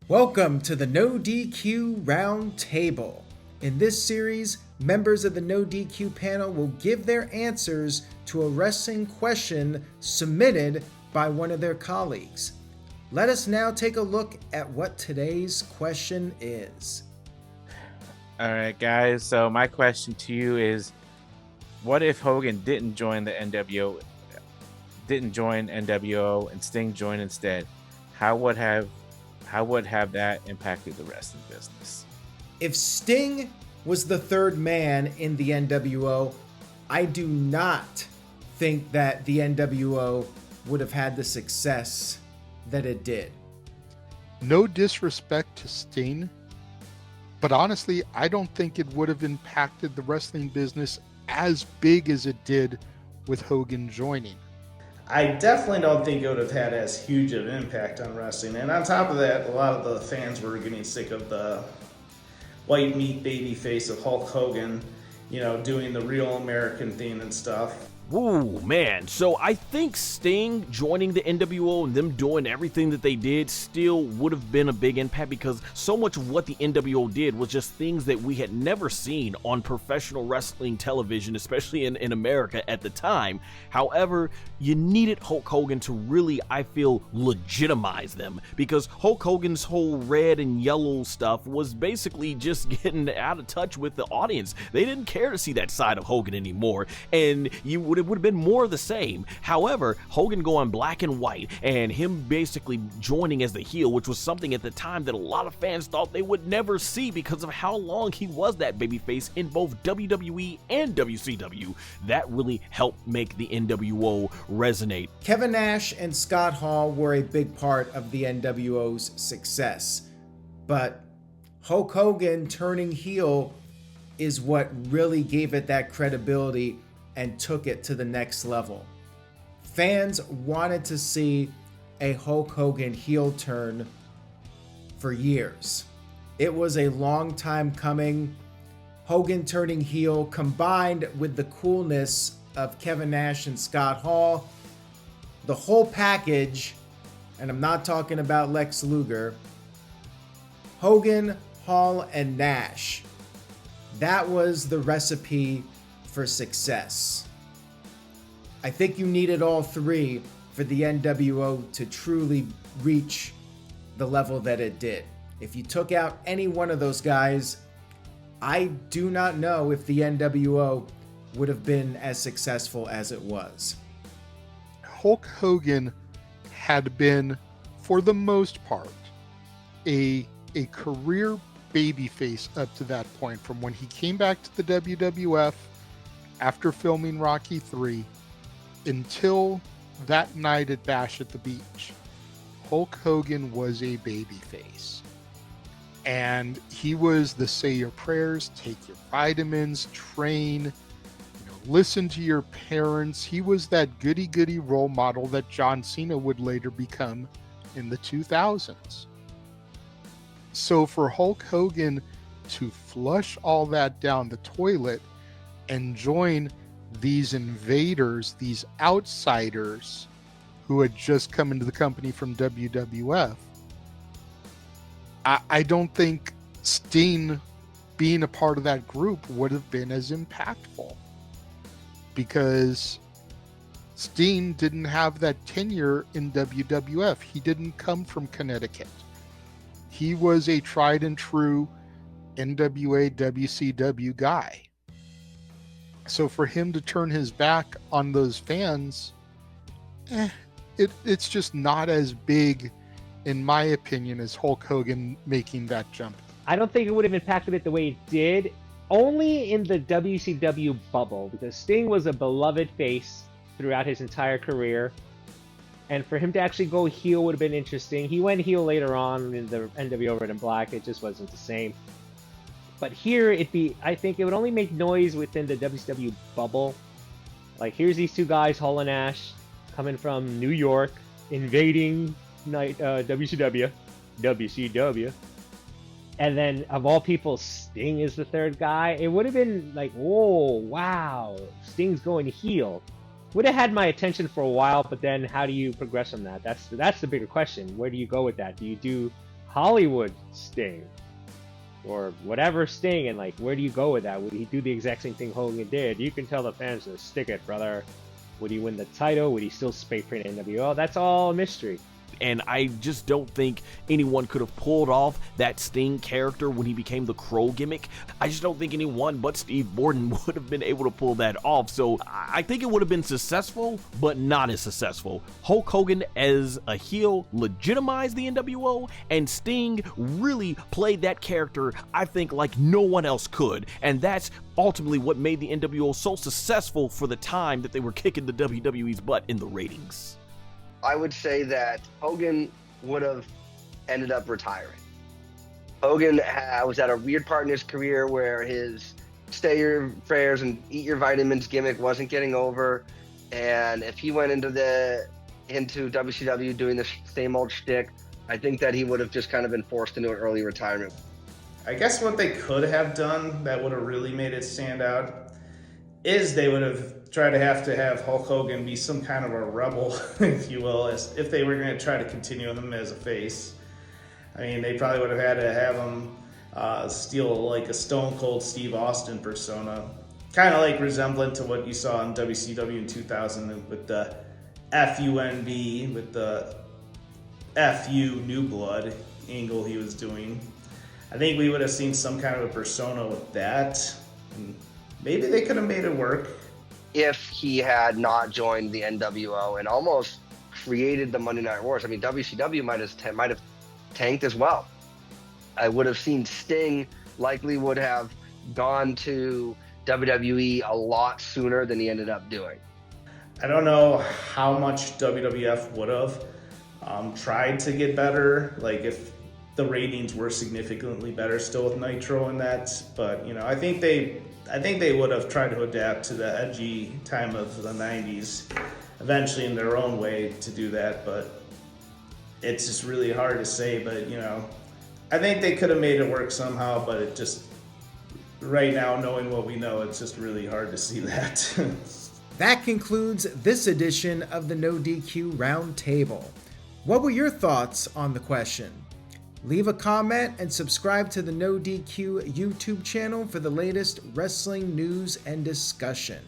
Welcome to the NoDQ Roundtable. In this series, members of the NoDQ panel will give their answers to a wrestling question submitted by one of their colleagues. Let us now take a look at what today's question is. All right, guys. So my question to you is, what if Hogan didn't join the NWO, and Sting joined instead? How would have that impacted the wrestling business? If Sting was the third man in the NWO, I do not think that the NWO would have had the success that it did. No disrespect to Sting, but honestly, I don't think it would have impacted the wrestling business as big as it did with Hogan joining. I definitely don't think it would have had as huge of an impact on wrestling. And on top of that, a lot of the fans were getting sick of the white meat baby face of Hulk Hogan, doing the real American thing and stuff. Ooh, man. So I think Sting joining the NWO and them doing everything that they did still would have been a big impact, because so much of what the NWO did was just things that we had never seen on professional wrestling television, especially in America at the time. However, you needed Hulk Hogan to really, I feel, legitimize them, because Hulk Hogan's whole red and yellow stuff was basically just getting out of touch with the audience. They didn't care to see that side of Hogan anymore, and it would have been more of the same. However, Hogan going black and white and him basically joining as the heel, which was something at the time that a lot of fans thought they would never see because of how long he was that babyface in both WWE and WCW, that really helped make the NWO resonate. Kevin Nash and Scott Hall were a big part of the NWO's success, but Hulk Hogan turning heel is what really gave it that credibility and took it to the next level. Fans wanted to see a Hulk Hogan heel turn for years. It was a long time coming. Hogan turning heel, combined with the coolness of Kevin Nash and Scott Hall, the whole package, and I'm not talking about Lex Luger, Hogan, Hall, and Nash. That was the recipe for success. I think you needed all three for the NWO to truly reach the level that it did. If you took out any one of those guys, I do not know if the NWO would have been as successful as it was. Hulk Hogan had been, for the most part, a career babyface up to that point, from when he came back to the WWF after filming Rocky III until that night at Bash at the Beach. Hulk Hogan was a babyface, and he was the say your prayers, take your vitamins, train, listen to your parents. He was that goody role model that John Cena would later become in the 2000s. So for Hulk Hogan to flush all that down the toilet and join these invaders, these outsiders who had just come into the company from WWF, I don't think Sting being a part of that group would have been as impactful, because Sting didn't have that tenure in WWF. He didn't come from Connecticut. He was a tried and true NWA WCW guy. So for him to turn his back on those fans, it's just not as big, in my opinion, as Hulk Hogan making that jump. I don't think it would have impacted it the way it did, only in the WCW bubble, because Sting was a beloved face throughout his entire career. And for him to actually go heel would have been interesting. He went heel later on in the NWO Red and Black. It just wasn't the same. But here, I think it would only make noise within the WCW bubble. Like, here's these two guys, Hall and Nash, coming from New York, invading WCW. And then, of all people, Sting is the third guy. It would have been like, whoa, wow, Sting's going heel. Would have had my attention for a while, but then how do you progress from that? That's the bigger question. Where do you go with that? Do you do Hollywood Sting or whatever Sting, and like, where do you go with that? Would he do the exact same thing Hogan did? You can tell the fans to stick it, brother. Would he win the title? Would he still space paint NWO? That's all a mystery. And I just don't think anyone could have pulled off that Sting character when he became the Crow gimmick. I just don't think anyone but Steve Borden would have been able to pull that off. So I think it would have been successful, but not as successful. Hulk Hogan as a heel legitimized the NWO, and Sting really played that character, I think, like no one else could. And that's ultimately what made the NWO so successful for the time that they were kicking the WWE's butt in the ratings. I would say that Hogan would have ended up retiring. Hogan was at a weird part in his career where his stay your prayers and eat your vitamins gimmick wasn't getting over, and if he went into WCW doing the same old shtick, I think that he would have just kind of been forced into an early retirement. I guess what they could have done that would have really made it stand out is they would have tried to have Hulk Hogan be some kind of a rebel, if you will, as if they were going to try to continue him as a face. I mean, they probably would have had to have him steal like a Stone Cold Steve Austin persona, kind of like resemblant to what you saw in WCW in 2000 with the FUNB, with the FU New Blood angle he was doing. I think we would have seen some kind of a persona with that, and maybe they could have made it work. If he had not joined the NWO and almost created the Monday Night Wars, I mean, WCW might have tanked as well. I would have seen Sting likely would have gone to WWE a lot sooner than he ended up doing. I don't know how much WWF would have tried to get better, like if the ratings were significantly better still with Nitro and that, but you know, I think they would have tried to adapt to the edgy time of the 90s eventually in their own way to do that, but it's just really hard to say. But you know, I think they could have made it work somehow, but it just, right now, knowing what we know, it's just really hard to see that. That concludes this edition of the NoDQ Roundtable. What were your thoughts on the question? Leave a comment and subscribe to the NoDQ YouTube channel for the latest wrestling news and discussion.